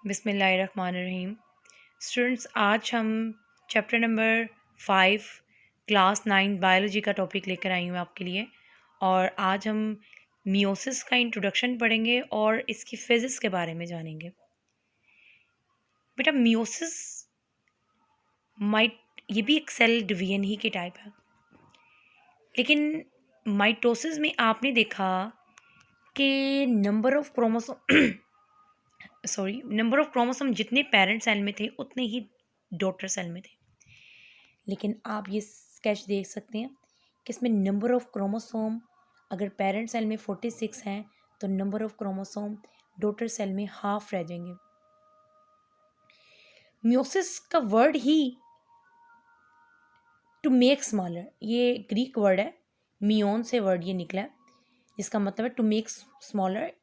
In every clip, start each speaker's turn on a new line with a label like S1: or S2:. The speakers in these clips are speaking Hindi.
S1: बिस्मिल्लाहिर्रहमानिर्रहीम। स्टूडेंट्स, आज हम चैप्टर नंबर 5 क्लास 9 बायोलॉजी का टॉपिक लेकर आई हूँ आपके लिए। और आज हम मियोसिस का इंट्रोडक्शन पढ़ेंगे और इसकी फिजिक्स के बारे में जानेंगे। बेटा, मियोसिस माइट ये भी एक सेल डिवीजन ही के टाइप है, लेकिन माइटोसिस में आपने देखा कि नंबर ऑफ क्रोमोसोम जितने पेरेंट सेल में थे उतने ही डॉटर सेल में थे। लेकिन आप ये स्केच देख सकते हैं कि इसमें नंबर ऑफ क्रोमोसोम अगर पेरेंट सेल में 46 हैं तो number of chromosome daughter cell में हाफ रह जाएंगे। मियोसिस का वर्ड ही टू मेक स्मॉलर, ये ग्रीक वर्ड है, मियोन से वर्ड ये निकला है, जिसका मतलब है टू मेक स्मॉलर।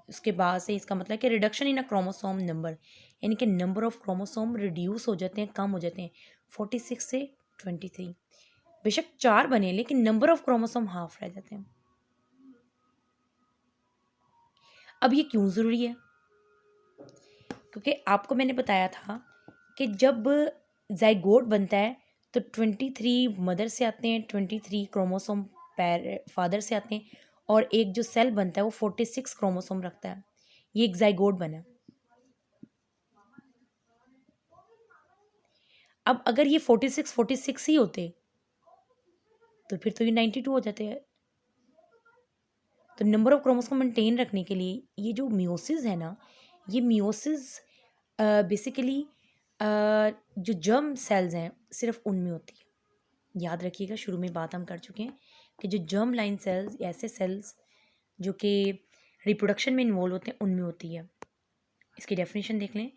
S1: उसके बाद से इसका मतलब है कि reduction in a chromosome number, यानी कि नंबर ऑफ क्रोमोसोम रिड्यूस हो जाते हैं, कम हो जाते हैं 46 से 23। बेशक 4 बने लेकिन नंबर ऑफ क्रोमोसोम हाफ रह जाते हैं। अब ये क्यों ज़रूरी है? क्योंकि आपको मैंने बताया था कि जब जाइगोट बनता है तो 23 मदर से आते हैं, 23 क्रोमोसोम फादर से आते हैं, और एक जो सेल बनता है वो 46 क्रोमोसोम रखता है। ये एक जाइगोट बना। अब अगर ये 46 ही होते तो फिर तो ये 92 हो जाते हैं। तो नंबर ऑफ क्रोमोसोम मेंटेन रखने के लिए ये जो मियोसिस है ना, ये मियोसिस बेसिकली जो जर्म सेल्स हैं सिर्फ उनमें होती है। याद रखिएगा, शुरू में बात हम कर चुके हैं कि जो जर्म लाइन सेल्स, ऐसे सेल्स जो कि रिप्रोडक्शन में इन्वॉल्व होते हैं, उनमें होती है। इसकी डेफिनेशन देख लें।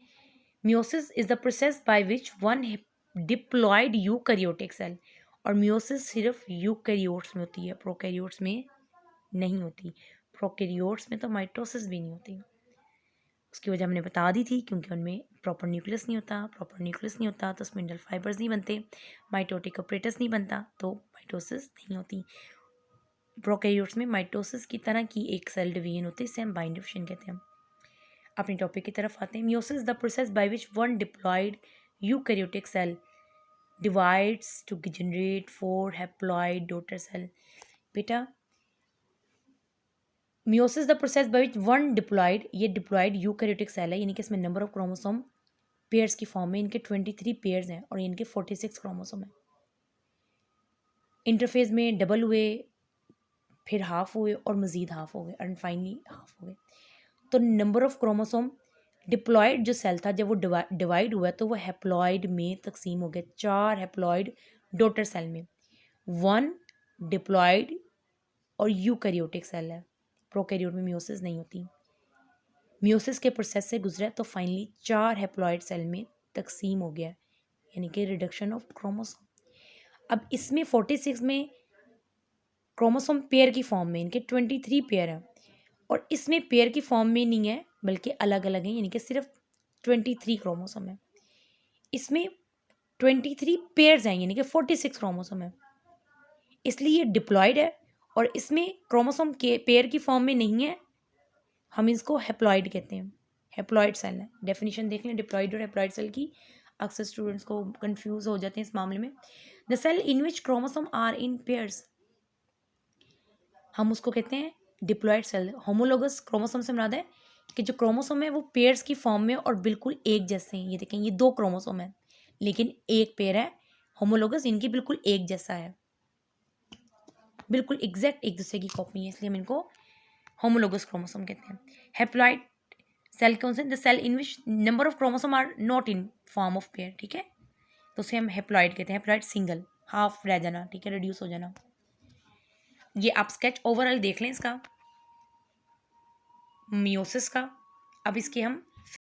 S1: Meiosis is the process by which one diploid eukaryotic cell, और मियोसिस सिर्फ यूकैरियोट्स में होती है, प्रोकैरियोट्स में नहीं होती। प्रोकैरियोट्स में तो माइटोसिस भी नहीं होती। उसकी वजह हमने बता दी थी, क्योंकि उनमें प्रॉपर न्यूक्लियस नहीं होता। प्रॉपर न्यूक्लियस नहीं होता तो स्पिंडल फाइबर्स नहीं बनते, माइटोटिक अपरेटस नहीं बनता, तो माइटोसिस नहीं होती। प्रोकैरियोट्स में माइटोसिस की तरह की एक सेल डिवीजन होती है, इसे हम बाइंड डिवीजन कहते हैं। अपने टॉपिक की तरफ आते हैं। Meiosis the process by which one diploid eukaryotic cell divides to generate 4 haploid daughter cell. बेटा, meiosis the process by which one diploid, ये डिप्लॉयड यूकैरियोटिक सेल है, यानी कि इसमें नंबर ऑफ क्रोमोसोम पेयर्स की फॉर्म में इनके 23 पेयर्स हैं और इनके 46 क्रोमोसोम हैं। इंटरफेज में डबल हुए, फिर हाफ हुए और मज़ीद हाफ हो गए, एंड फाइनली हाफ हो गए। तो नंबर ऑफ क्रोमोसोम डिप्लॉयड जो सेल था, जब वो डिवाइड हुआ तो वो हैप्लॉयड में तकसीम हो गया। 4 हैप्लॉयड डॉटर सेल में, 1 डिप्लॉयड और यूकैरियोटिक सेल है। प्रोकैरियोट में मियोसिस नहीं होती। मियोसिस के प्रोसेस से गुजरा तो फाइनली 4 हैप्लॉयड सेल में तकसीम हो गया, यानी कि रिडक्शन ऑफ क्रोमोसोम। अब इसमें 46 में क्रोमोसोम पेयर की फॉर्म में इनके 23 पेयर हैं, और इसमें पेयर की फॉर्म में नहीं है बल्कि अलग अलग हैं, यानी कि सिर्फ 23 क्रोमोसोम है। इसमें 23 पेयर्स हैं, यानी कि 46 क्रोमोसोम है, इसलिए ये डिप्लॉयड है। और इसमें क्रोमोसोम के पेयर की फॉर्म में नहीं है, हम इसको हैप्लॉयड कहते हैं। हैप्लॉयड सेल है। डेफिनेशन देख लें डिप्लॉयड और हैप्लॉयड सेल की। अक्सर स्टूडेंट्स को कंफ्यूज हो जाते हैं इस मामले में। The cell in which chromosome are in pairs, हम उसको कहते हैं डिप्लॉयड सेल। होमोलोगस क्रोमोसोम से मुराद है कि जो क्रोमोसोम है वो पेयर्स की फॉर्म में और बिल्कुल एक जैसे हैं। ये देखें, ये 2 क्रोमोसोम है लेकिन एक पेयर है। होमोलोगस इनकी बिल्कुल एक जैसा है, बिल्कुल एग्जैक्ट एक दूसरे की कॉपी है, इसलिए हम इनको होमोलोगस क्रोमोसोम कहते हैं। हैप्लॉयड सेल कौन से? The cell in which number of chromosome are not in form of pair, ठीक है, तो उसे हम हैप्लॉयड कहते हैं। हैप्लॉयड सिंगल, हाफ रह जाना, ठीक है, रिड्यूस हो जाना। ये आप स्केच ओवरऑल देख लें इसका मियोसिस का। अब इसके हम